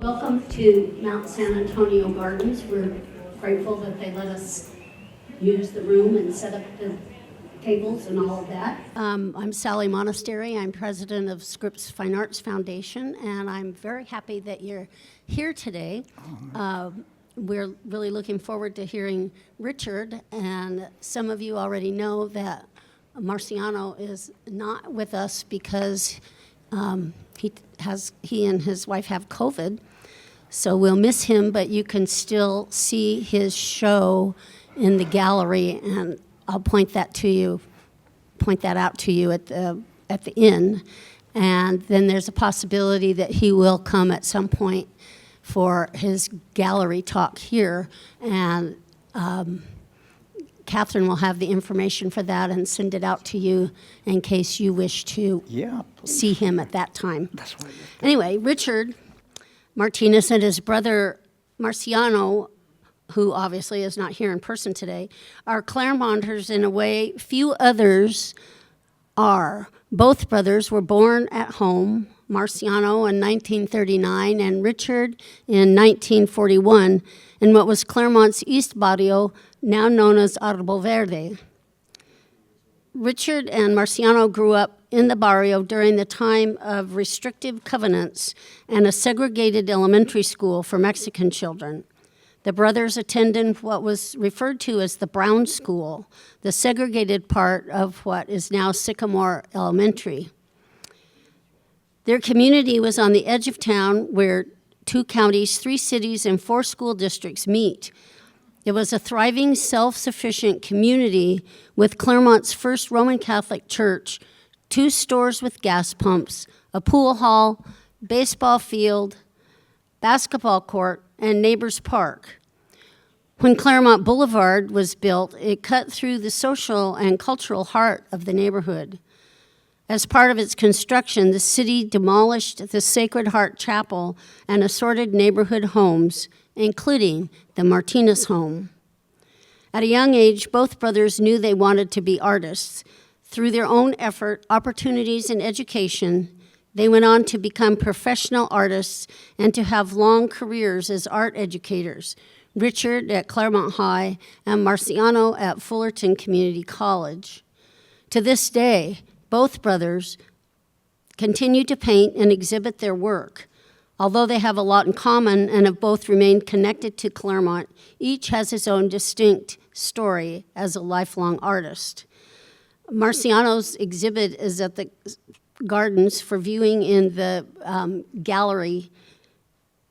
Welcome to Mount San Antonio Gardens. We're grateful that they let us use the room and set up the tables and all of that. I'm Sally Monastery. I'm president of Scripps Fine Arts Foundation, and I'm very happy that you're here today. We're really looking forward to hearing Richard, and some of you already know that Marciano is not with us because he and his wife have COVID, so we'll miss him, but you can still see his show in the gallery, and I'll point that out to you at the end. And then there's a possibility that he will come at some point for his gallery talk here, and Catherine will have the information for that and send it out to you in case you wish to see him at that time. That's right. Anyway, Richard Martínez and his brother Marciano, who obviously is not here in person today, are Claremonters in a way few others are. Both brothers were born at home, Marciano in 1939 and Richard in 1941, in what was Claremont's East Barrio, now known as Arbol Verde. Richard and Marciano grew up in the barrio during the time of restrictive covenants and a segregated elementary school for Mexican children. The brothers attended what was referred to as the Brown School, the segregated part of what is now Sycamore Elementary. Their community was on the edge of town where 2 counties, 3 cities, and 4 school districts meet. It was a thriving, self-sufficient community with Claremont's first Roman Catholic church, 2 stores with gas pumps, a pool hall, baseball field, basketball court, and Neighbors Park. When Claremont Boulevard was built, it cut through the social and cultural heart of the neighborhood. As part of its construction, the city demolished the Sacred Heart Chapel and assorted neighborhood homes, including the Martinez home. At a young age, both brothers knew they wanted to be artists. Through their own effort, opportunities, and education, they went on to become professional artists and to have long careers as art educators, Richard at Claremont High and Marciano at Fullerton Community College. To this day, both brothers continue to paint and exhibit their work. Although they have a lot in common and have both remained connected to Claremont, each has his own distinct story as a lifelong artist. Marciano's exhibit is at the Gardens for viewing in the gallery,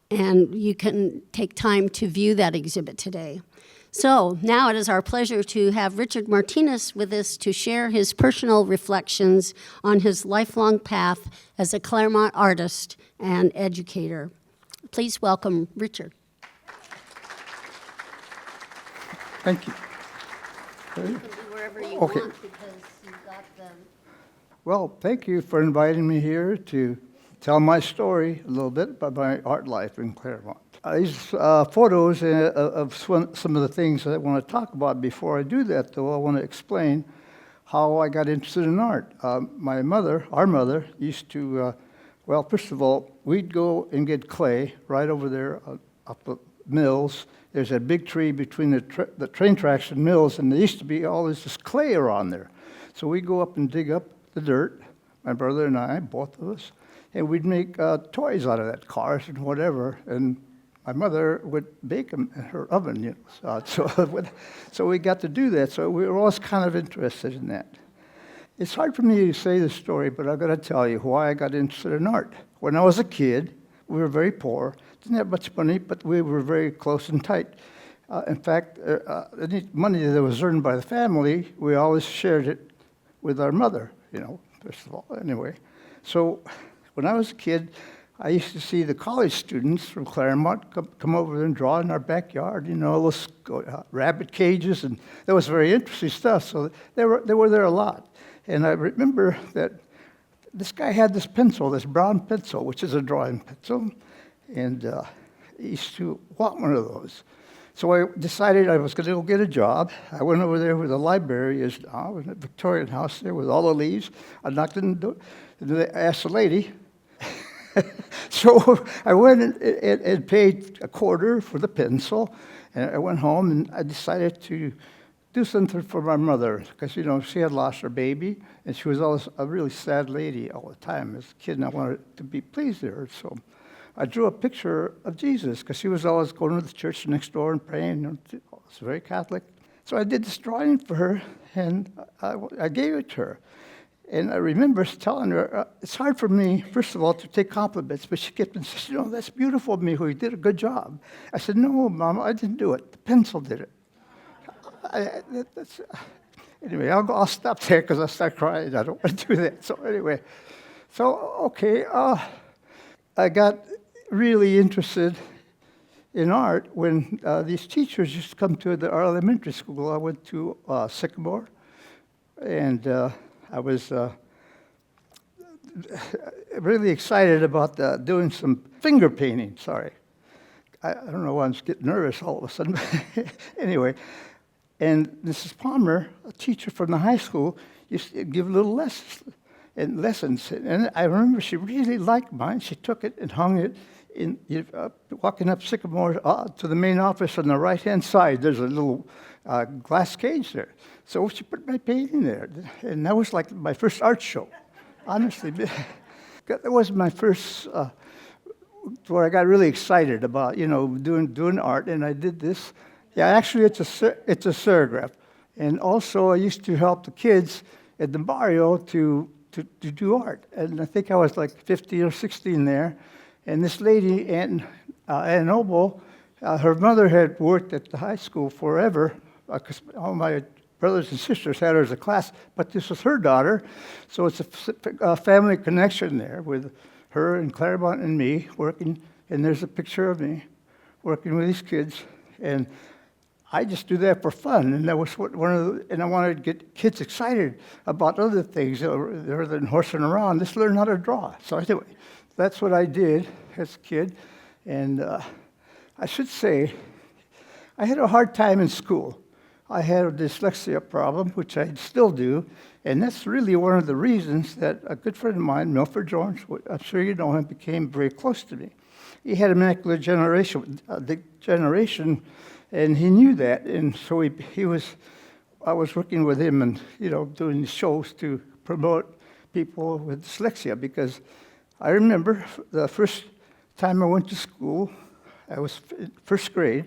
and you can take time to view that exhibit today. So now it is our pleasure to have Richard Martínez with us to share his personal reflections on his lifelong path as a Claremont artist and educator. Please welcome Richard. Thank you. You can be wherever you Okay. want because you've got the... Well, thank you for inviting me here to tell my story a little bit about my art life in Claremont. These photos of some of the things that I want to talk about. Before I do that, though, I want to explain how I got interested in art. My mother, our mother, used to, well, first of all, we'd go and get clay right over there up the mills. There's a big tree between the train tracks and mills, and there used to be all this clay around there. So we'd go up and dig up the dirt, my brother and I, both of us, and we'd make toys out of that, cars and whatever, and my mother would bake them in her oven, you know. So we got to do that. So we were always kind of interested in that. It's hard for me to say this story, but I've got to tell you why I got interested in art. When I was a kid, we were very poor, didn't have much money, but we were very close and tight. In fact, any money that was earned by the family, we always shared it with our mother, you know, first of all, anyway. So when I was a kid, I used to see the college students from Claremont come over and draw in our backyard, you know, those rabbit cages, and that was very interesting stuff. So they were there a lot. And I remember that this guy had this pencil, this brown pencil, which is a drawing pencil, and he used to want one of those. So I decided I was going to go get a job. I went over there where the library is now, in the Victorian house there with all the leaves. I knocked on the door, and I asked the lady, So I went and paid a quarter for the pencil, and I went home and I decided to do something for my mother, because, she had lost her baby, and she was always a really sad lady all the time. As a kid, and I wanted to be pleased with her, so I drew a picture of Jesus, because she was always going to the church next door and praying. She was very Catholic. So I did this drawing for her, and I gave it to her. And I remember telling her, it's hard for me, first of all, to take compliments, but she kept on saying, that's beautiful of me, you did a good job. I said, no, Mama, I didn't do it. The pencil did it. Anyway, I'll stop there because I'll start crying. I don't want to do that. So anyway, okay, I got really interested in art when these teachers used to come to our elementary school. I went to Sycamore, and I was really excited about doing some finger painting. Sorry. I don't know why I'm just getting nervous all of a sudden. Anyway. And Mrs. Palmer, a teacher from the high school, used to give little lessons. And I remember she really liked mine. She took it and hung it walking up Sycamore to the main office on the right-hand side. There's a little glass cage there. So she put my painting there. And that was like my first art show, honestly. That was my first, where I got really excited about, doing art. And I did this. Yeah, actually, it's a serigraph. And also, I used to help the kids at the barrio to do art. And I think I was like 15 or 16 there. And this lady, Aunt Noble, her mother had worked at the high school forever, because all my brothers and sisters had her as a class, but this was her daughter. So it's a family connection there with her and Claremont and me working. And there's a picture of me working with these kids. And I just do that for fun, and that was and I wanted to get kids excited about other things rather than horsing around. Just learn how to draw. So anyway, that's what I did as a kid, and I should say, I had a hard time in school. I had a dyslexia problem, which I still do, and that's really one of the reasons that a good friend of mine, Milford Jones, I'm sure you know him, became very close to me. He had a macular degeneration. And he knew that, and so I was working with him and, doing the shows to promote people with dyslexia, because I remember the first time I went to school, I was in first grade.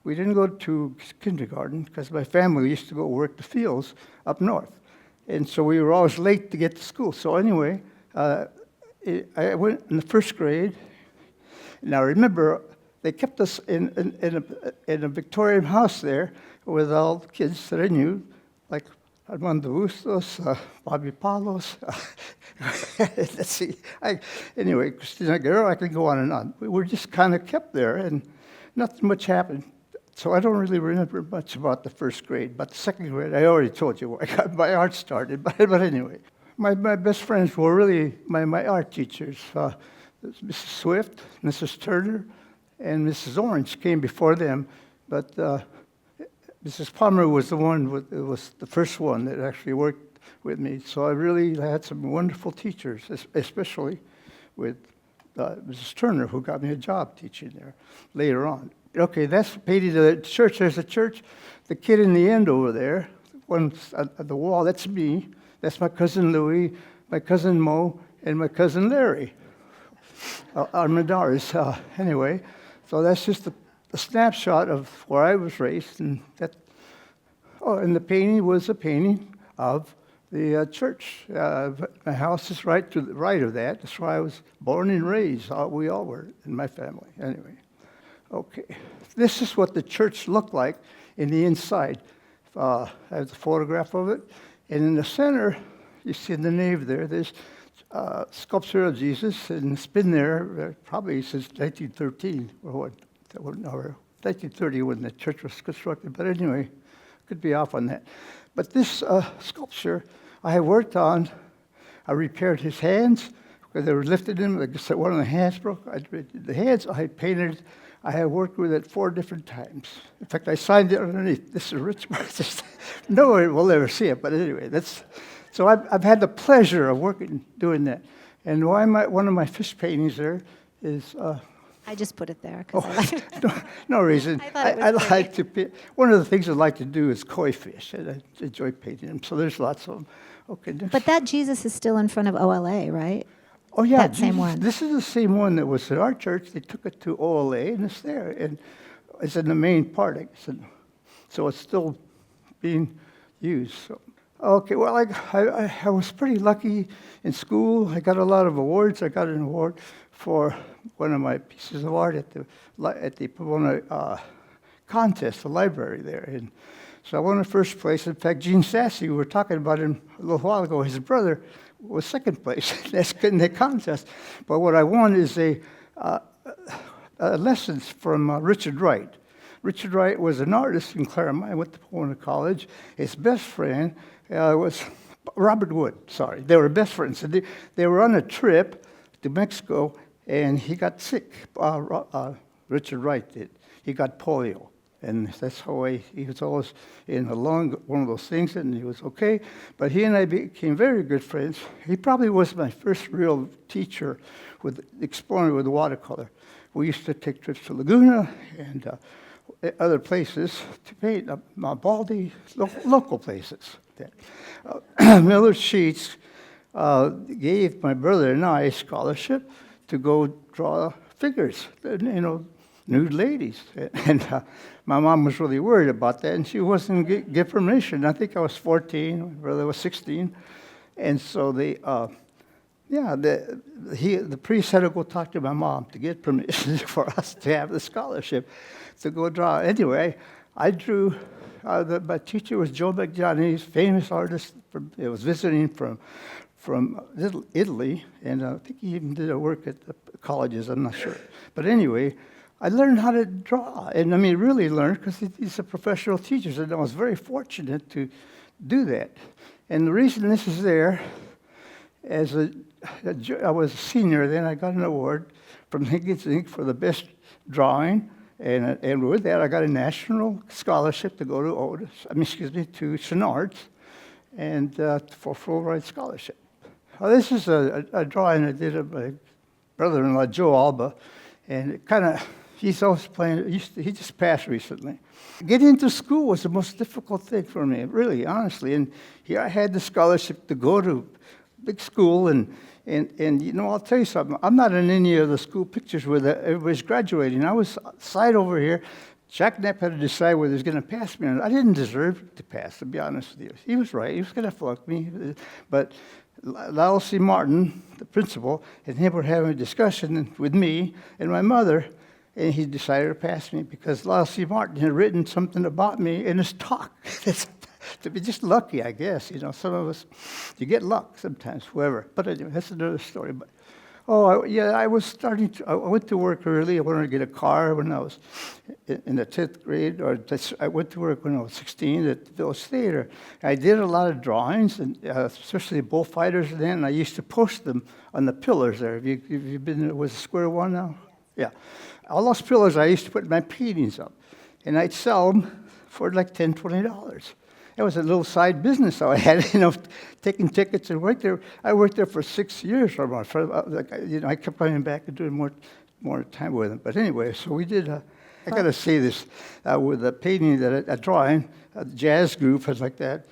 We didn't go to kindergarten because my family used to go work the fields up north. And so we were always late to get to school. So anyway, I went in the first grade, and I remember they kept us in a Victorian house there with all the kids that I knew, like Armando Bustos, Bobby Palos. Let's see. Anyway, Christina Guerrero, I can go on and on. We were just kind of kept there, and nothing much happened. So I don't really remember much about the first grade. But the second grade, I already told you where I got my art started. But anyway, my best friends were really my art teachers. Mrs. Swift, Mrs. Turner, and Mrs. Orange came before them, but Mrs. Palmer was was the first one that actually worked with me. So I really had some wonderful teachers, especially with Mrs. Turner, who got me a job teaching there later on. Okay, that's painting the church. There's a church. The kid in the end over there, one at the wall, that's me. That's my cousin Louie, my cousin Mo, and my cousin Larry. Armendariz. Anyway. So that's just a snapshot of where I was raised, and and the painting was a painting of the church. My house is right to the right of that. That's where I was born and raised. We all were in my family. Anyway, okay. This is what the church looked like in the inside. I have a photograph of it, and in the center, you see in the nave there, there's sculpture of Jesus, and it's been there probably since 1913 or 1930 when the church was constructed. But anyway, could be off on that. But this sculpture I worked on. I repaired his hands because they were lifted in. I guess one of the hands broke. The hands I painted. I had worked with it 4 different times. In fact, I signed it underneath. This is Richard Martínez. No one will ever see it, but anyway, that's. So I've had the pleasure of doing that. And one of my fish paintings there is... I just put it there because I like it. no reason. I thought it was I like to one of the things I like to do is koi fish, and I enjoy painting them. So there's lots of them. Okay. But that Jesus is still in front of OLA, right? Oh yeah, that same one. This is the same one that was at our church. They took it to OLA, and it's there, and it's in the main part. So it's still being used. So. Okay, well, I was pretty lucky in school. I got a lot of awards. I got an award for one of my pieces of art at the Pomona contest, the library there. And so I won the first place. In fact, Gene Sasse, we were talking about him a little while ago, his brother was second place in the contest. But what I won is a lessons from Richard Wright. Richard Wright was an artist in Claremont. I went to Pomona College. His best friend was Robert Wood, sorry. They were best friends. They were on a trip to Mexico, and he got sick. Richard Wright did. He got polio, and that's how he was always in a lung, one of those things, and he was okay. But he and I became very good friends. He probably was my first real teacher with exploring with watercolor. We used to take trips to Laguna and other places to paint, Baldy, local places. Miller Sheets gave my brother and I a scholarship to go draw figures, nude ladies. And my mom was really worried about that, and she wasn't going to give permission. I think I was 14, my brother was 16. And so the priest had to go talk to my mom to get permission for us to have the scholarship to go draw. Anyway, I drew. My teacher was Joe McJohnny, famous artist. He was visiting from Italy, and I think he even did a work at the colleges. I'm not sure, but anyway, I learned how to draw, and I mean really learned because he's a professional teacher, and I was very fortunate to do that. And the reason this is there, I was a senior then, I got an award from Higgins Inc. for the best drawing. And with that, I got a national scholarship to go to to Chenard's, and for full ride scholarship. Well, this is a drawing I did of my brother-in-law, Joe Alba, and he's always playing. He just passed recently. Getting into school was the most difficult thing for me, really, honestly. And here I had the scholarship to go to big school, and I'll tell you something. I'm not in any of the school pictures where everybody's graduating. I was side over here. Jack Knapp had to decide whether he was going to pass me or not. I didn't deserve to pass, to be honest with you. He was right. He was going to flunk me. But Lyle C. Martin, the principal, and him were having a discussion with me and my mother, and he decided to pass me because Lyle C. Martin had written something about me in his talk. To be just lucky, I guess. Some of us, you get luck sometimes, whoever. But anyway, that's another story. But I went to work early. I wanted to get a car when I was in the 10th grade. I went to work when I was 16 at the Village Theater. I did a lot of drawings, and especially bullfighters then. I used to post them on the pillars there. Have you been there? Was it Square One now? Yeah. All those pillars, I used to put my paintings up, and I'd sell them for like $10, $20. It was a little side business I had, taking tickets and worked there. I worked there for 6 years or more. I kept coming back and doing more time with them. But anyway, so we did. I got to say this with a painting a drawing, a jazz group, like that.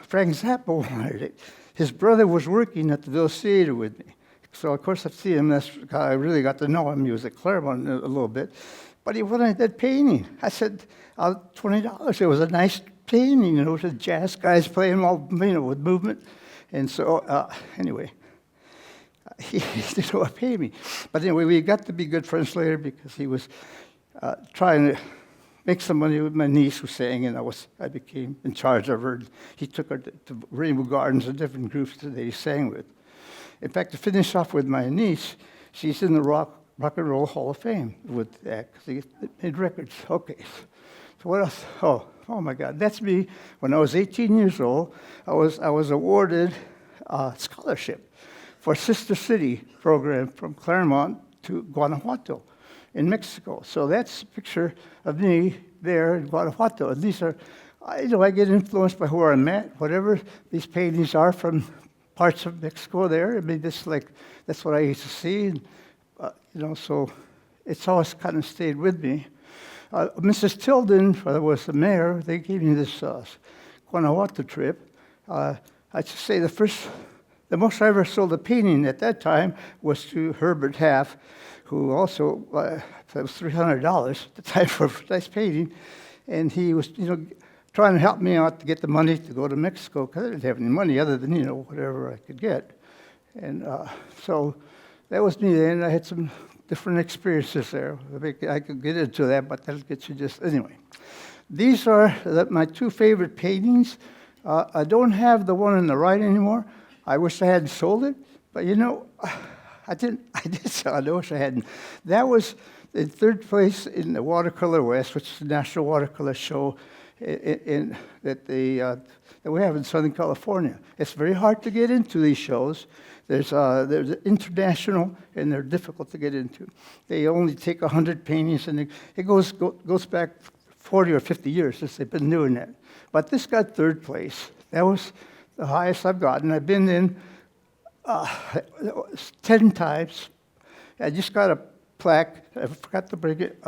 Frank Zappa wanted it. His brother was working at the Village Theater with me, so of course I'd see him. That's how I really got to know him. He was at Claremont a little bit, but he wanted that painting. I said, $20. It was a nice painting, the jazz guys playing all, with movement. And so, anyway, he didn't want to pay me. But anyway, we got to be good friends later because he was trying to make some money with my niece who sang, and I became in charge of her. He took her to Rainbow Gardens and different groups that he sang with. In fact, to finish off with my niece, she's in the Rock and Roll Hall of Fame with that, because he made records. Okay. So what else? Oh my God, that's me. When I was 18 years old, I was awarded a scholarship for Sister City program from Claremont to Guanajuato in Mexico. So that's a picture of me there in Guanajuato. And these are, I get influenced by where I'm at, whatever these paintings are from parts of Mexico there. I mean, that's what I used to see, and, so it's always kind of stayed with me. Mrs. Tilden, who was the mayor, they gave me this Guanajuato trip. I should say the most I ever sold a painting at that time was to Herbert Half, who also, that was $300 at the time for a nice painting, and he was, trying to help me out to get the money to go to Mexico, because I didn't have any money other than, whatever I could get. And so that was me then. I had some different experiences there. I could get into that, but that'll get you anyway. These are my two favorite paintings. I don't have the one on the right anymore. I wish I hadn't sold it, but I did sell it. I wish I hadn't. That was in third place in the Watercolor West, which is the National Watercolor Show that we have in Southern California. It's very hard to get into these shows. There's international, and they're difficult to get into. They only take 100 paintings, and it goes back 40 or 50 years since they've been doing that. But this got third place. That was the highest I've gotten. I've been in 10 times. I just got a plaque. I forgot to bring it.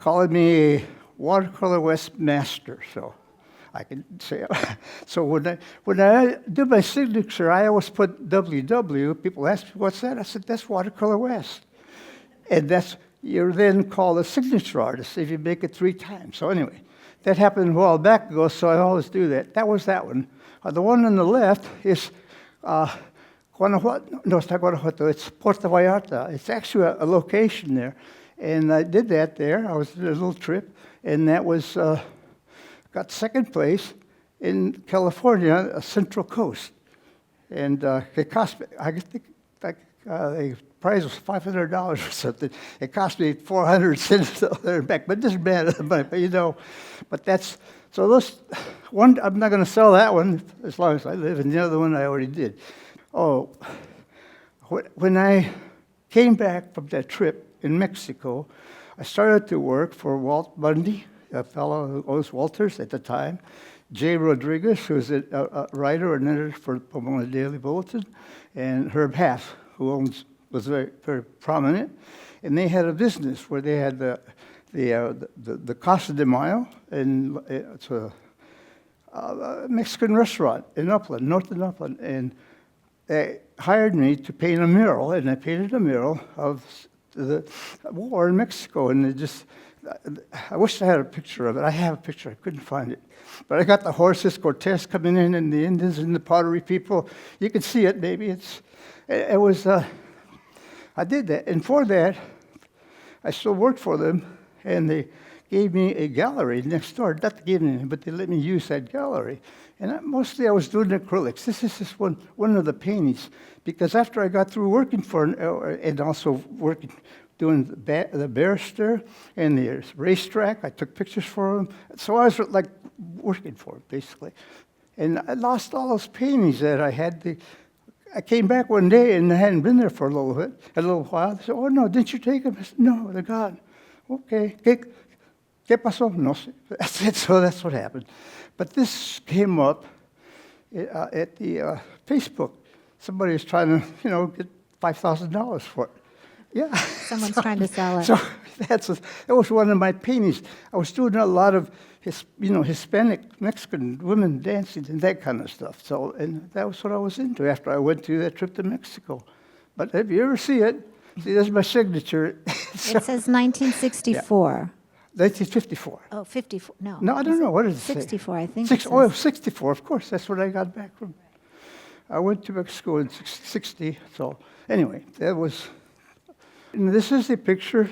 Calling me a Watercolor West master, so I can say it. So when I do my signature, I always put WW. People ask me, what's that? I said, that's Watercolor West. And you're then called a signature artist if you make it 3 times. So anyway, that happened a while back ago, so I always do that. That was that one. The one on the left is Guanajuato. No, it's not Guanajuato. It's Puerto Vallarta. It's actually a location there. And I did that there. I was in a little trip. And that was, got second place in California, Central Coast. And it cost me, I think, the prize was $500 or something. It cost me 400 cents there and back, but it doesn't matter, but that's, so those, one, I'm not going to sell that one as long as I live, and the other one I already did. Oh, when I came back from that trip in Mexico, I started to work for Walt Bundy, a fellow who owns Walters at the time, Jay Rodriguez, who was a writer and editor for Pomona Daily Bulletin, and Herb Half, who was very, very prominent. And they had a business where they had the Casa de Mayo, and it's a Mexican restaurant in Upland, north of Upland. And they hired me to paint a mural, and I painted a mural of the war in Mexico. And I wish I had a picture of it. I have a picture. I couldn't find it. But I got the horses, Cortez coming in, and the Indians and the pottery people. You can see it, maybe. It was, I did that. And for that, I still worked for them, and they gave me a gallery next door. Not gave me, but they let me use that gallery. And mostly I was doing acrylics. This is just one of the paintings, because after I got through working for, and also doing the barrister and the racetrack, I took pictures for them. So I was like working for them, basically. And I lost all those paintings that I had. I came back one day, and I hadn't been there for a little while. They said, oh, no, didn't you take them? I said, no, they're gone. Okay. ¿Qué pasó? No sé. That's it. So that's what happened. But this came up at the Facebook. Somebody was trying to, get $5,000 for it. Yeah. Someone's trying to sell it. So that was one of my paintings. I was doing a lot of Hispanic, Mexican women dancing and that kind of stuff. So, and that was what I was into after I went through that trip to Mexico. But if you ever see it, there's my signature. It says 1964. 1954. Oh, 54. No. No, I don't know. What does it say? 64, I think. 64, of course. That's what I got back from. I went to Mexico in 60. So anyway, that was. And this is a picture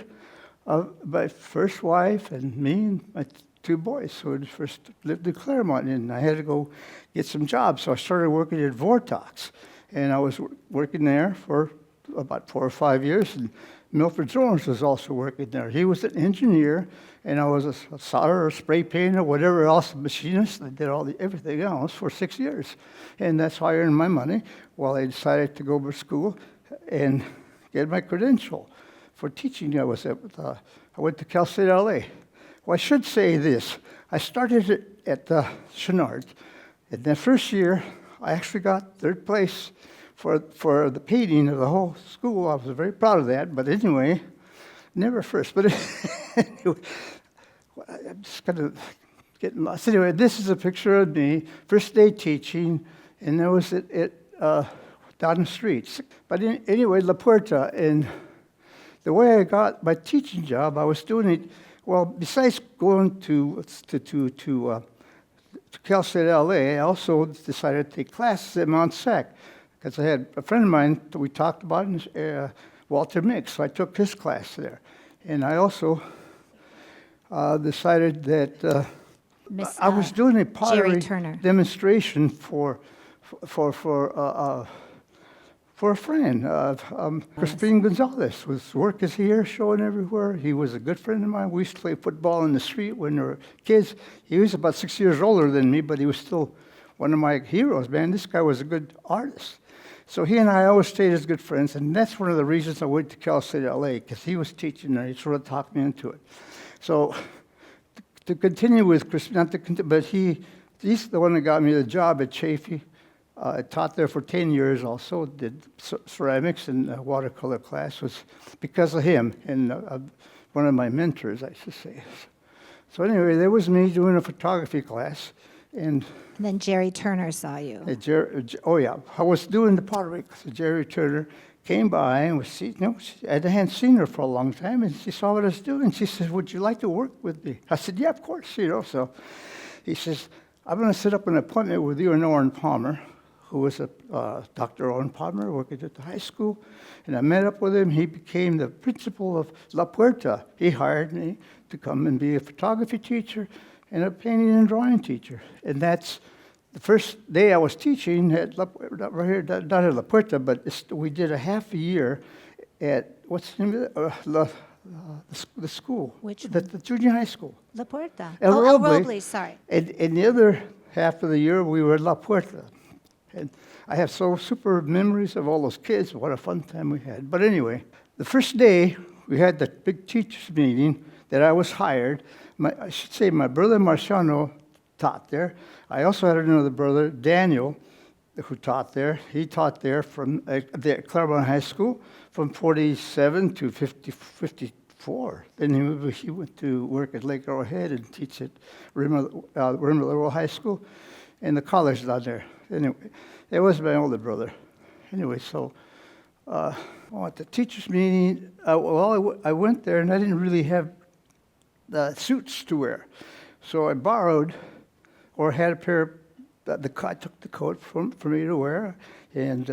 of my first wife and me and my 2 boys who had first lived in Claremont. And I had to go get some jobs. So I started working at Vortox. And I was working there for about 4 or 5 years. And Milford Jones was also working there. He was an engineer, and I was a solder or spray painter, whatever else, a machinist. I did everything else for 6 years. And that's how I earned my money while I decided to go to school and get my credential for teaching. I went to Cal State LA. Well, I should say this. I started at Chenard. In the first year, I actually got third place for the painting of the whole school. I was very proud of that. But anyway, never first. But anyway, I'm just going to get lost. Anyway, this is a picture of me, first day teaching, and that was down the streets. But anyway, La Puerta, and the way I got my teaching job, I was doing it, well, besides going to Cal State LA, I also decided to take classes at Mount Sac, because I had a friend of mine that we talked about, Walter Mix, so I took his class there. And I also decided that I was doing a pottery demonstration for a friend. Crispin Gonzalez. His work is here, showing everywhere. He was a good friend of mine. We used to play football in the street when we were kids. He was about 6 years older than me, but he was still one of my heroes, man. This guy was a good artist. So he and I always stayed as good friends, and that's one of the reasons I went to Cal State LA, because he was teaching there. He sort of talked me into it. So to continue with Crispin, but he's the one that got me the job at Chaffey. I taught there for 10 years also, did ceramics and watercolor class. Was because of him and one of my mentors, I should say. So anyway, there was me doing a photography class. And then Jerry Turner saw you. Oh, yeah. I was doing the pottery class. Jerry Turner came by and was, I hadn't seen her for a long time, and she saw what I was doing. She says, "Would you like to work with me?" I said, "Yeah, of course." So he says, "I'm going to set up an appointment with you and Oren Palmer," who was Dr. Owen Palmer, working at the high school. And I met up with him. He became the principal of La Puerta. He hired me to come and be a photography teacher and a painting and drawing teacher. And that's the first day I was teaching at right here, not at La Puerta, but we did a half a year at, what's the name of it? The school. Which one? The junior high school. La Puerta. El Roble, sorry. And the other half of the year, we were at La Puerta. And I have so super memories of all those kids. What a fun time we had. But anyway, the first day, we had that big teachers meeting that I was hired. I should say my brother Marciano taught there. I also had another brother, Daniel, who taught there. He taught there from the Claremont High School from 47 to 54. Then he went to work at Lake Arrowhead and teach at Rimmer High School and the college down there. Anyway, it was my older brother. Anyway, so at the teachers' meeting, I went there and I didn't really have the suits to wear. So I borrowed or had a pair of, I took the coat for me to wear. And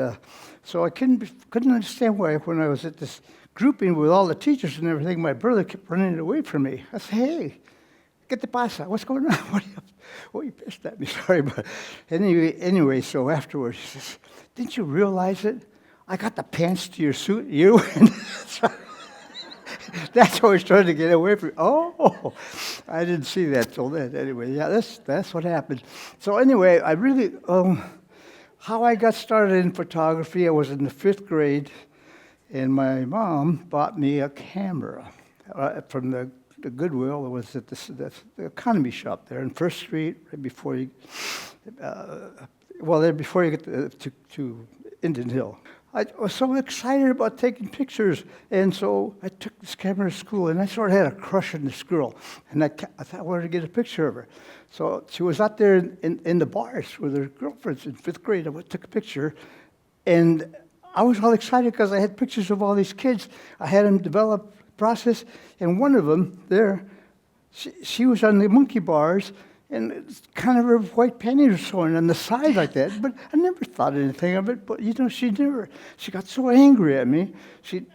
so I couldn't understand why when I was at this grouping with all the teachers and everything, my brother kept running away from me. I said, "Hey, ¿qué te pasa? What's going on? What are you pissed at me?" Sorry, but anyway, so afterwards he says, "Didn't you realize it? I got the pants to your suit. You." That's how he's trying to get away from me. Oh, I didn't see that till then. Anyway, yeah, that's what happened. So anyway, I really, how I got started in photography, I was in the 5th grade, and my mom bought me a camera from the Goodwill. It was at the economy shop there on 1st Street, right before you, before you get to Indian Hill. I was so excited about taking pictures, and so I took this camera to school, and I sort of had a crush on this girl, and I thought I wanted to get a picture of her. So she was out there in the bars with her girlfriends in 5th grade. I took a picture, and I was all excited because I had pictures of all these kids. I had them develop process, and one of them there, she was on the monkey bars, and kind of her white panties were showing on the side like that. But I never thought anything of it. But she got so angry at me, she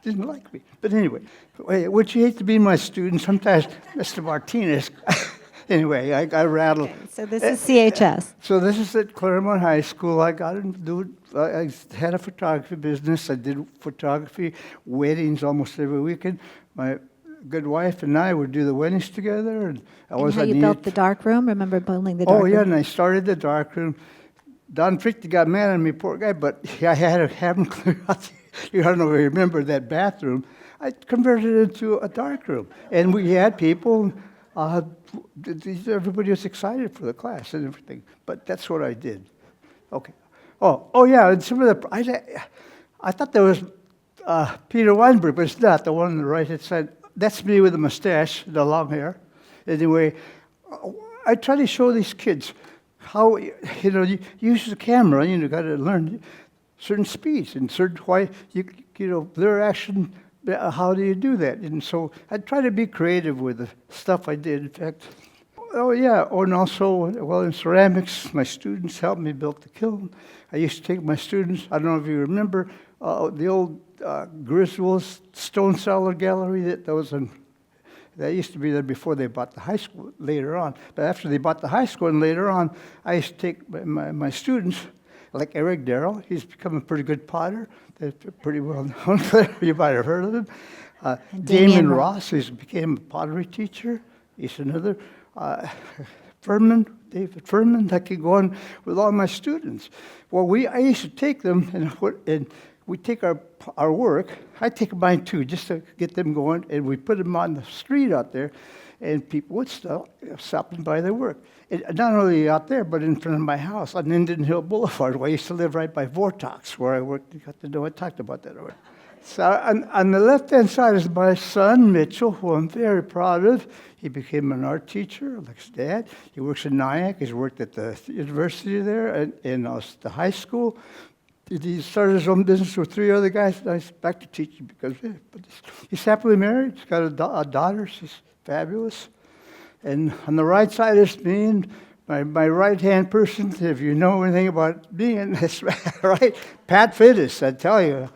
didn't like me. But anyway, would you hate to be my student? Sometimes Mr. Martinez. Anyway, I rattled. Okay, so this is CHS. So this is at Claremont High School. I got into do. I had a photography business. I did photography, weddings almost every weekend. My good wife and I would do the weddings together. And how you built the dark room? Remember building the dark room? Oh, yeah, and I started the dark room. Don Frichte got mad at me, poor guy, but I had to have him clear out. You don't know if you remember that bathroom. I converted it into a dark room. And we had people, everybody was excited for the class and everything. But that's what I did. Okay. Oh, yeah, and some of the, I thought there was Peter Weinberg, but it's not, the one on the right-hand side. That's me with the mustache, the long hair. Anyway, I try to show these kids how, you use the camera, got to learn certain speeds and certain why, blur action, how do you do that? And so I try to be creative with the stuff I did. In fact, and also, in ceramics, my students helped me build the kiln. I used to take my students, I don't know if you remember, the old Griswold's Stone Cellar Gallery that used to be there before they bought the high school later on. But after they bought the high school and later on, I used to take my students, like Eric Darrell. He's become a pretty good potter. They're pretty well known. You might have heard of him. Damien Ross, who became a pottery teacher. He's another. David Furman, I could go on with all my students. Well, I used to take them and we take our work. I take mine too, just to get them going, and we put them on the street out there, and people would stop and buy their work. And not only out there, but in front of my house on Indian Hill Boulevard, where I used to live right by Vortox, where I worked. You got to know I talked about that already. So on the left-hand side is my son, Mitchell, who I'm very proud of. He became an art teacher, like his dad. He works in Nyack. He's worked at the university there and the high school. He started his own business with 3 other guys. Now he's back to teaching because he's happily married. He's got a daughter. She's fabulous. And on the right side is me and my right-hand person, if you know anything about me, and that's right, Pat Fittis, I tell you.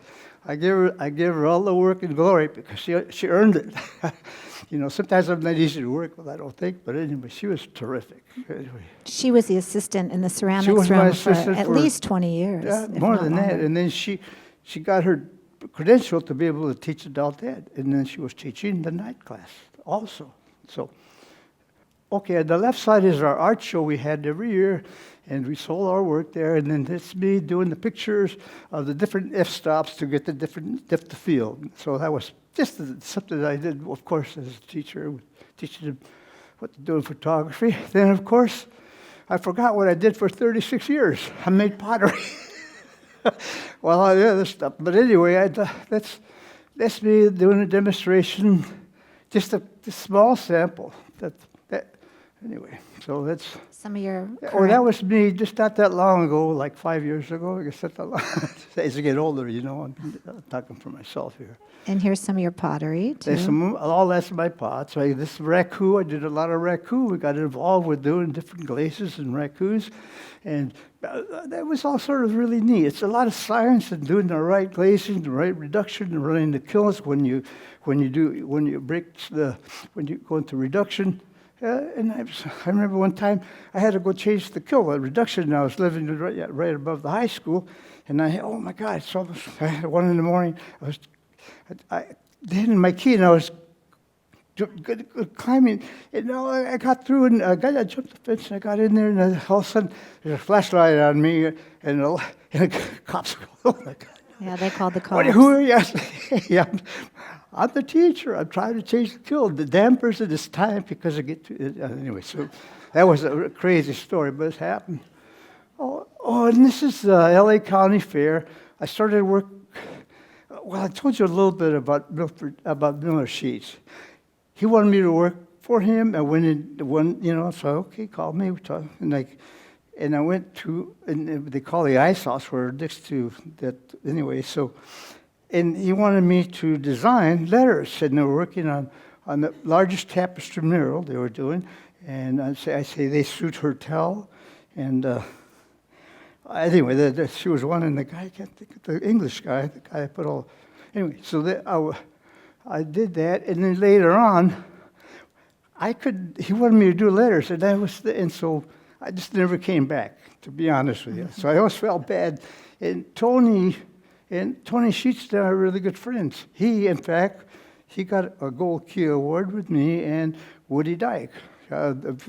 I give her all the work and glory because she earned it. Sometimes I'm not easy to work with, I don't think, but anyway, she was terrific. Anyway. She was the assistant in the ceramics room for at least 20 years. Yeah, more than that. And then she got her credential to be able to teach adult ed, and then she was teaching the night class also. So, okay, on the left side is our art show we had every year, and we sold our work there, and then it's me doing the pictures of the different f-stops to get the different depth of field. So that was just something that I did, of course, as a teacher, teaching them what to do in photography. Then, of course, I forgot what I did for 36 years. I made pottery. Well, all the other stuff. But anyway, that's me doing a demonstration, just a small sample. Anyway, so that's... Some of your... Oh, that was me just not that long ago, like 5 years ago. I guess that's that long. As I get older, I'm talking for myself here. And here's some of your pottery, too. All that's my pots. This raku, I did a lot of raku. We got involved with doing different glazes and rakus. And that was all sort of really neat. It's a lot of science and doing the right glazing, the right reduction, and running the kilns when you go into reduction. And I remember one time I had to go change the kiln, the reduction, and I was living right above the high school, and oh my God, it's almost 1 in the morning. I had my key, and I was climbing, and I got through, and I jumped the fence, and I got in there, and all of a sudden there's a flashlight on me, and the cops go, oh my God. Yeah, they called the cops. Who are you? Yeah, I'm the teacher. I'm trying to change the kiln. The damn person is time because I get to... Anyway, so that was a crazy story, but it happened. Oh, and this is the L.A. County Fair. I started work... Well, I told you a little bit about Miller Sheets. He wanted me to work for him. I went in, so okay, call me. We talked, and I went to, and they call the ice house where next to that, anyway, so, and he wanted me to design letters, and they were working on the largest tapestry mural they were doing, and I say they suit Hertel, and anyway, she was one, and the guy, I can't think of the English guy, the guy put all, anyway, so I did that, and then later on, he wanted me to do letters, and so I just never came back, to be honest with you. So I always felt bad. And Tony Sheets and I are really good friends. In fact, he got a Gold Key Award with me and Woody Dyke,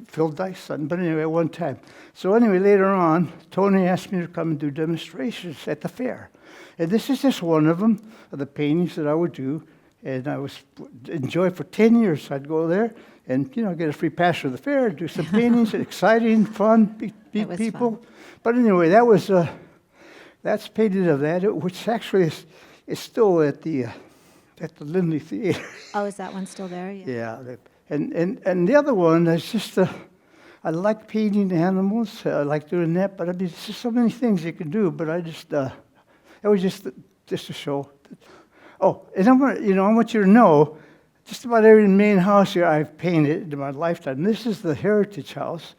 Phil Dyke's son. But anyway, one time. So anyway, later on, Tony asked me to come and do demonstrations at the fair. And this is just one of them, of the paintings that I would do. And I was enjoy for 10 years. I'd go there and, get a free pass for the fair, do some paintings, exciting, fun, meet was people. fun. But anyway, that's painted of that, which actually is still at the Lindley Theater. Oh, is that one still there? Yeah, and the other one is just I like painting animals. I like doing that, but I mean, there's just so many things you can do. But I just it was just a show. Oh, and I want you to know, just about every main house here I've painted in my lifetime. This is the Heritage House,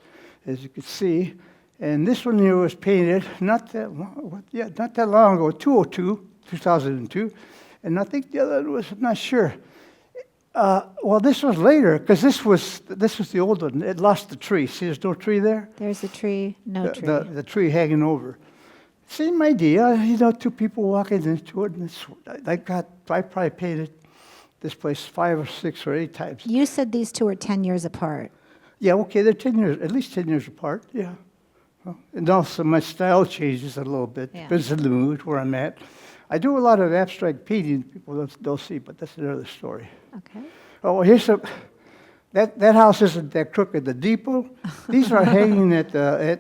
as you can see, and this one here was painted not that long ago, 2002, and I think the other one was, I'm not sure. Well, this was later, because this was the old one. It lost the tree. See, there's no tree there? There's a tree, no tree. The tree hanging over. Same idea, two people walking into it. And I probably painted this place 5 or 6 or 8 times. You said these two are 10 years apart. Yeah, okay, they're 10 years, at least 10 years apart, yeah. Well, and also my style changes a little bit. Yeah. Depends on the mood, where I'm at. I do a lot of abstract painting people don't see, but that's another story. Okay. Oh, here's that house isn't that crooked. The depot, these are hanging I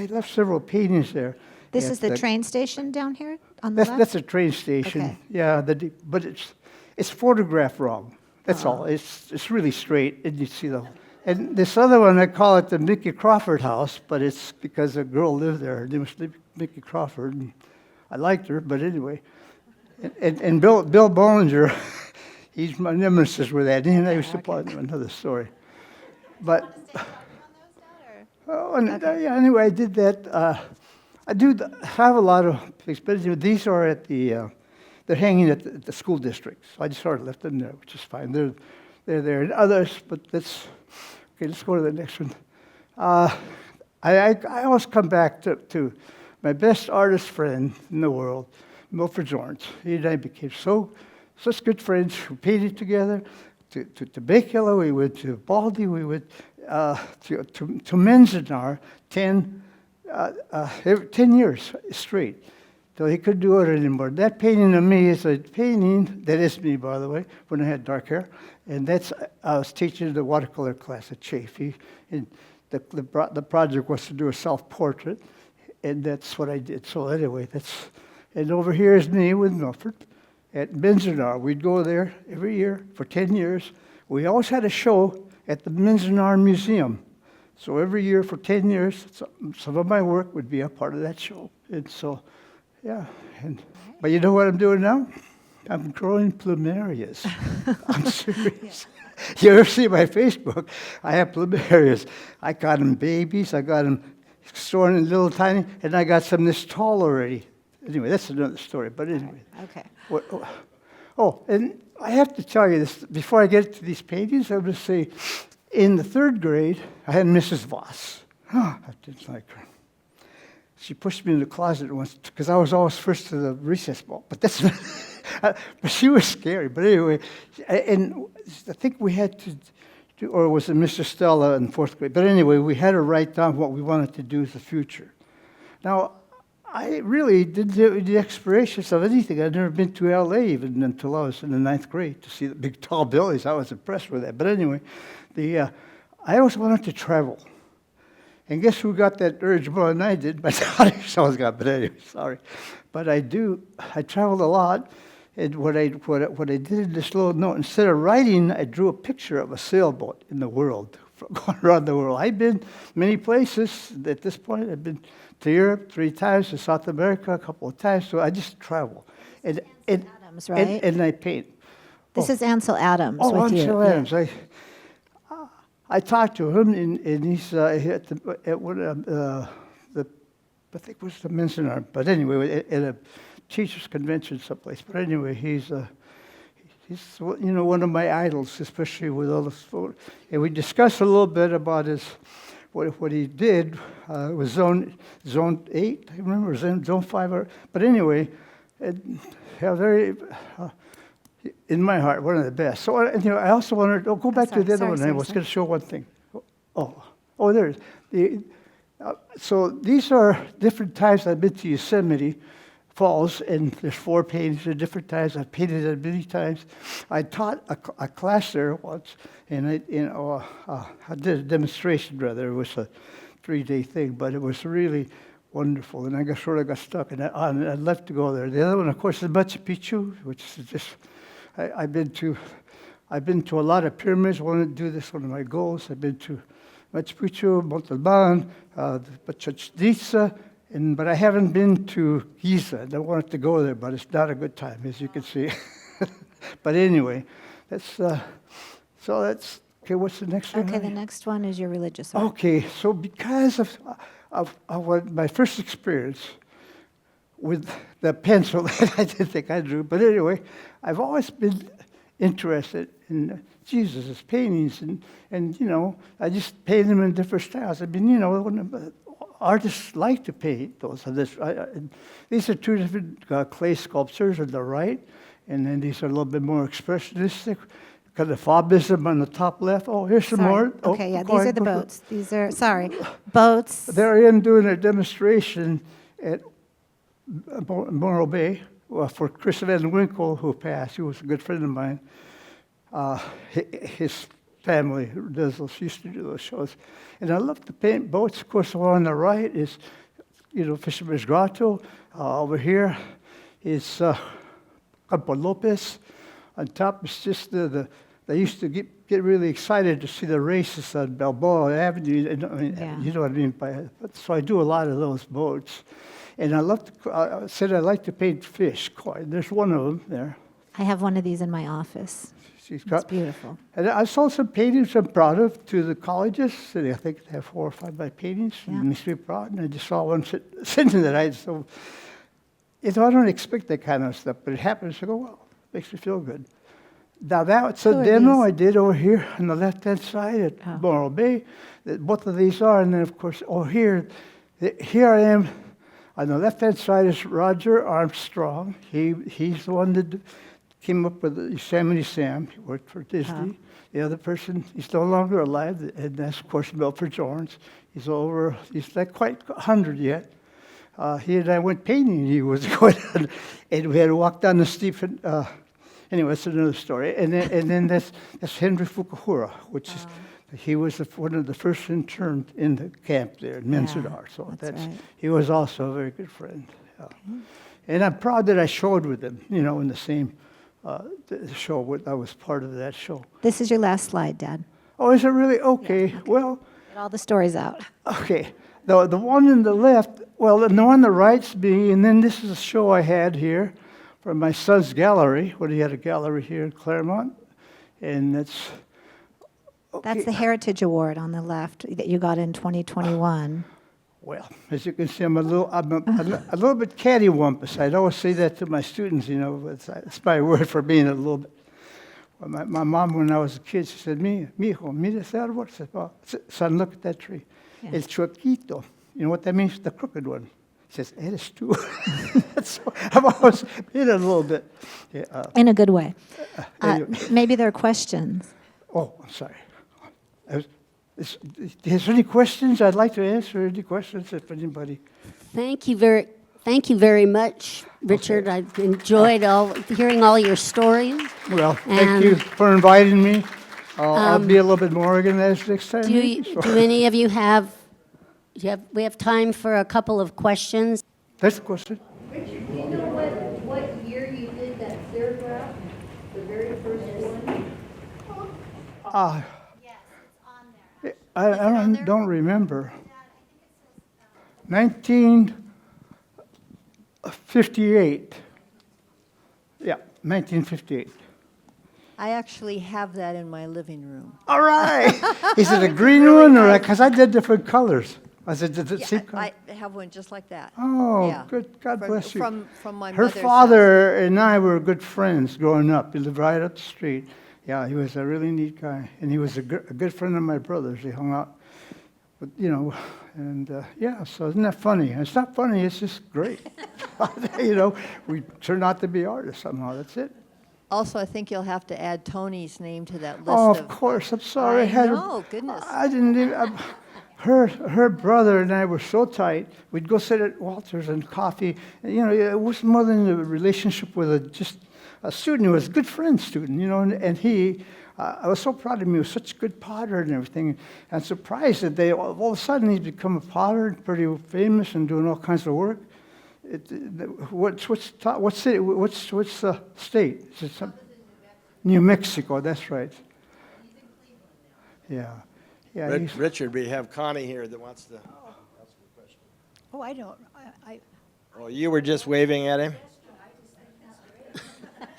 left several paintings there. This is the train station down here on the left? That's a train station. Okay. Yeah, but it's photographed wrong. That's all. It's really straight, and you see and this other one, I call it the Mickey Crawford house, but it's because a girl lived there. Her name was Mickey Crawford, and I liked her, but anyway. And Bill Bollinger, he's my nemesis with that. And I used to play another story. But anyway, I did that. I have a lot of things, but these are at they're hanging at the school district. So I just sort of left them there, which is fine. They're there, and others, but let's go to the next one. I always come back to my best artist friend in the world, Milford Zorns. He and I became such good friends. We painted together. To Bay Hill, we went to Baldy, we went to Menzinar 10 years straight. So he couldn't do it anymore. That painting of me is a painting, that is me, by the way, when I had dark hair. And I was teaching the watercolor class at Chaffey. And the project was to do a self-portrait. And that's what I did. So anyway, and over here is me with Milford at Menzinar. We'd go there every year for 10 years. We always had a show at the Menzinar Museum. So every year for 10 years, some of my work would be a part of that show. And so, yeah. But you know what I'm doing now? I'm growing plumerias. I'm serious. You ever see my Facebook? I have plumerias. I got them babies. I got them stored in little tiny, and I got some this tall already. Anyway, that's another story. But anyway. Okay. And I have to tell you this, before I get to these paintings, I would say, in the 3rd grade, I had Mrs. Voss. I didn't like her. She pushed me in the closet once, because I was always first to the recess ball. But but she was scary. But anyway, and I think we had to do, or was it Mr. Stella in 4th grade? But anyway, we had to write down what we wanted to do as the future. Now, I really didn't do the explorations of anything. I'd never been to LA even until I was in the 9th grade to see the big tall buildings. I was impressed with that. But anyway, I always wanted to travel. And guess who got that urge more than I did? My daughters always got, but anyway, sorry. But I traveled a lot. And what I did in this little note, instead of writing, I drew a picture of a sailboat in the world, going around the world. I've been many places at this point. I've been to Europe 3 times, to South America a couple of times, so I just travel. And Adams, right? And I paint. This is Ansel Adams with you. Ansel Adams. Yeah. I talked to him, and he's at I think it was the Menzinar, but anyway, at a teachers' convention someplace. But anyway, he's one of my idols, especially with all this photo. And we discussed a little bit about what he did. It was Zone 8, I remember, Zone 5. But anyway, very. In my heart, one of the best. So I also wanted to go back to the other one. I was going to show one thing. There it is. So these are different times I've been to Yosemite falls, and there's 4 paintings at different times. I've painted it many times. I taught a class there once, and I did a demonstration, rather. It was a 3-day thing, but it was really wonderful, and I got stuck, and I'd love to go there. The other one, of course, is Machu Picchu, which is just, I've been to a lot of pyramids. I want to do this, one of my goals. I've been to Machu Picchu, Montalban, Chichen Itza, but I haven't been to Giza. I wanted to go there, but it's not a good time, as you can see. But anyway, okay, what's the next one? Okay, the next one is your religious art. Okay, so because of my first experience with the pencil that I didn't think I drew, but anyway, I've always been interested in Jesus' paintings, and I just paint them in different styles. I mean, artists like to paint those. These are 2 different clay sculptures on the right, and then these are a little bit more expressionistic. Got the Fauvism on the top left. Oh, here's some more. Okay, yeah, these are the boats. Boats. They're in doing a demonstration at Morro Bay for Chris Van Winkle, who passed. He was a good friend of mine. His family used to do those shows. And I love to paint boats. Of course, the one on the right is, Fisherman's Grotto. Over here is Campo Lopez. On top is just they used to get really excited to see the races on Balboa Avenue. You know what I mean? So I do a lot of those boats. And I said I like to paint fish. There's one of them there. I have one of these in my office. It's beautiful. And I saw some paintings I'm proud of to the colleges. And I think they have 4 or 5 of my paintings. Yeah. And Mr. Proud, and I just saw one sitting there. So, I don't expect that kind of stuff, but it happens. I go, well, makes me feel good. Now that's a demo I did over here on the left-hand side at Morro Bay. Both of these are, and then of course, here I am. On the left-hand side is Roger Armstrong. He's the one that came up with Yosemite Sam. He worked for Disney. The other person, he's no longer alive, and that's of course Milford Jones. He's not quite 100 yet. He and I went painting. He was going on, and we had to walk down the steep. Anyway, that's another story. And then that's Henry Fukuhara, which is he was one of the first interns in the camp there in Mensadar. So that's right. He was also a very good friend. Okay. And I'm proud that I showed with him, in the same show. I was part of that show. This is your last slide, Dad. Oh, is it really? Okay. Yeah, okay. Well. Get all the stories out. Okay. The one on the left, the one on the right's me, and then this is a show I had here from my son's gallery, when he had a gallery here in Claremont, and that's... Okay. That's the Heritage Award on the left that you got in 2021. Well, as you can see, I'm a little bit cattywampus. I'd always say that to my students, it's my word for being a little bit. Well, my mom, when I was a kid, she said, mijo, mira ese árbol. I said, well, son, look at that tree. Yeah. El chuequito. You know what that means? The crooked one. He says, eres tú. So I've always been a little bit. Yeah, in a good way. Maybe there are questions. Oh, I'm sorry. Is there any questions? I'd like to answer any questions if anybody. Thank you very much, Richard. Okay. I've enjoyed hearing all your stories. Well, thank you for inviting me. I'll be a little bit more organized next time. Do any of you we have time for a couple of questions. That's the question. Richard, do you know what year you did that paragraph? The very first one? Yes, it's on there. I don't remember. 1958. Yeah, 1958. I actually have that in my living room. All right. Is it a green one or because I did different colors? Does it same color? I have one just like that. Oh, Yeah. good. God bless you. From my Her mother's father and I were good friends growing up. He lived right up the street. Yeah, he was a really neat guy, and he was a good friend of my brother's. He hung out, but so isn't that funny? It's not funny. It's just great. We turned out to be artists somehow. That's it. Also, I think you'll have to add Tony's name to that list. Oh, of course. I'm sorry. I know, goodness. I didn't even. her brother and I were so tight. We'd go sit at Walter's and coffee. And, you know, it wasn't more than a relationship with just a student. He was a good friend student, you know, and he, I was so proud of him. He was such a good potter and everything. And surprised that all of a sudden he's become a potter and pretty famous and doing all kinds of work. What's the state? Is it New Mexico, that's right. Yeah. Yeah, Richard, we have Connie here that wants to ask a question. Oh, I don't. Oh, you were just waving at him?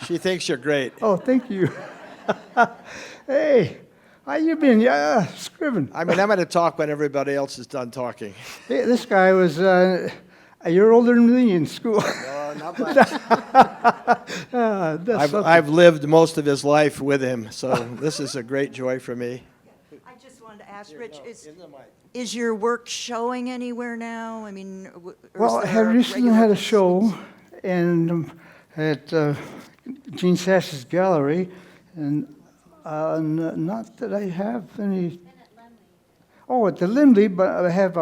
She thinks you're great. Oh, thank you. Hey, how you been? Yeah, Scriven. I mean, I'm going to talk when everybody else is done talking. Hey, this guy was a year older than me in school. Oh, not much. I've lived most of his life with him, so this is a great joy for me. I just wanted to ask, Rich, is your work showing anywhere now? I mean, Well, I had recently had a show at Gene Sasse's gallery, and not that I have any. Oh, at the Lindley, but I have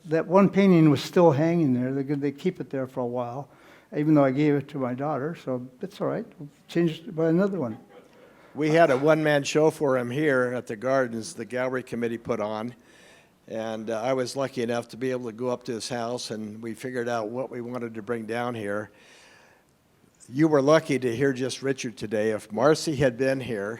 that one painting was still hanging there. They keep it there for a while, even though I gave it to my daughter. So it's all right. We'll change it by another one. We had a one-man show for him here at the Gardens the gallery committee put on, and I was lucky enough to be able to go up to his house, and we figured out what we wanted to bring down here. You were lucky to hear just Richard today. If Marcy had been here,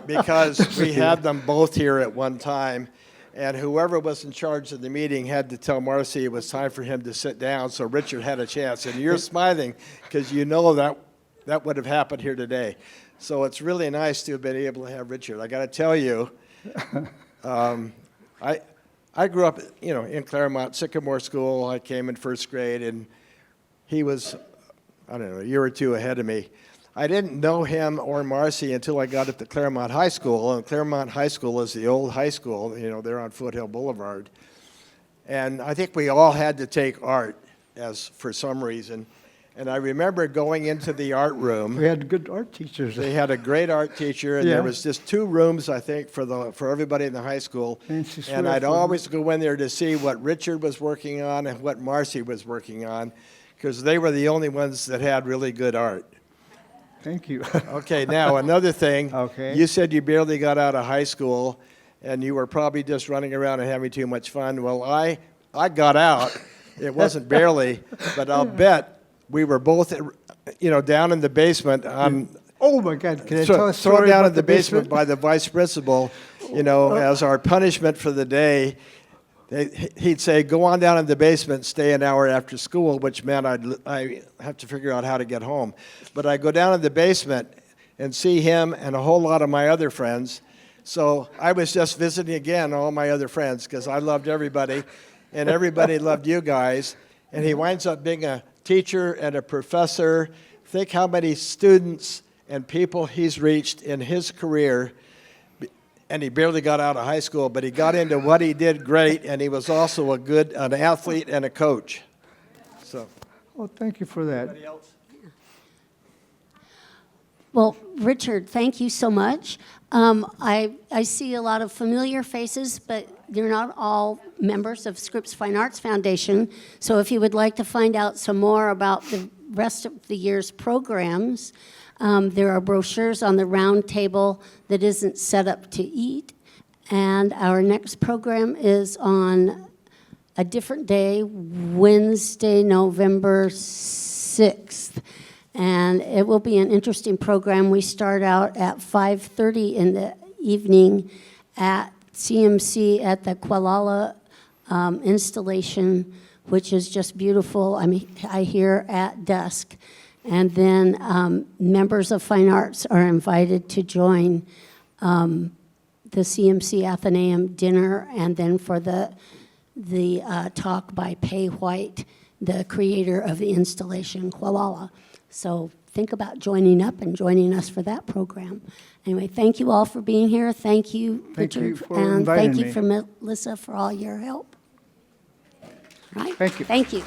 because we had them both here at one time, and whoever was in charge of the meeting had to tell Marcy it was time for him to sit down, so Richard had a chance. And you're smiling because you know that would have happened here today. So it's really nice to have been able to have Richard. I got to tell you, I grew up, you know, in Claremont, Sycamore School. I came in first grade, and he was, I don't know, a year or two ahead of me. I didn't know him or Marcy until I got up to Claremont High School, and Claremont High School is the old high school, you know, they're on Foothill Boulevard. And I think we all had to take art for some reason. And I remember going into the art room. We had good art teachers. They had a great art teacher, and Yeah. there was just 2 rooms, I think, for everybody in the high school. Fancy And I'd Swift. always go in there to see what Richard was working on and what Marcy was working on, because they were the only ones that had really good art. Thank you. Okay, now another thing. Okay. You said you barely got out of high school, and you were probably just running around and having too much fun. Well, I got out. It wasn't barely, but I'll bet we were both, you know, down in the basement on. Oh my God! Can I tell a thrown story down about in the basement by the vice principal, you know, as our punishment for the day. He'd say, go on down in the basement, stay an hour after school, which meant I have to figure out how to get home. But I go down in the basement and see him and a whole lot of my other friends. So I was just visiting again all my other friends because I loved everybody, and everybody loved you guys. And he winds up being a teacher and a professor. Think how many students and people he's reached in his career. And he barely got out of high school, but he got into what he did great, and he was also an athlete and a coach. So. Well, thank you for that. Anybody else? Well, Richard, thank you so much. I see a lot of familiar faces, but they're not all members of Scripps Fine Arts Foundation. So if you would like to find out some more about the rest of the year's programs, there are brochures on the round table that isn't set up to eat. And our next program is on a different day, Wednesday, November 6th. And it will be an interesting program. We start out at 5:30 in the evening at CMC at the Kualala installation, which is just beautiful. I hear at dusk. And then members of Fine Arts are invited to join the CMC Athenaeum dinner, and then for the talk by Pei White, the creator of the installation, Kualala. So think about joining up and joining us for that program. Anyway, thank you all for being here. Thank you, Thank you Richard, for and inviting thank you me. for Melissa for all your help. Right? Thank you. Thank you.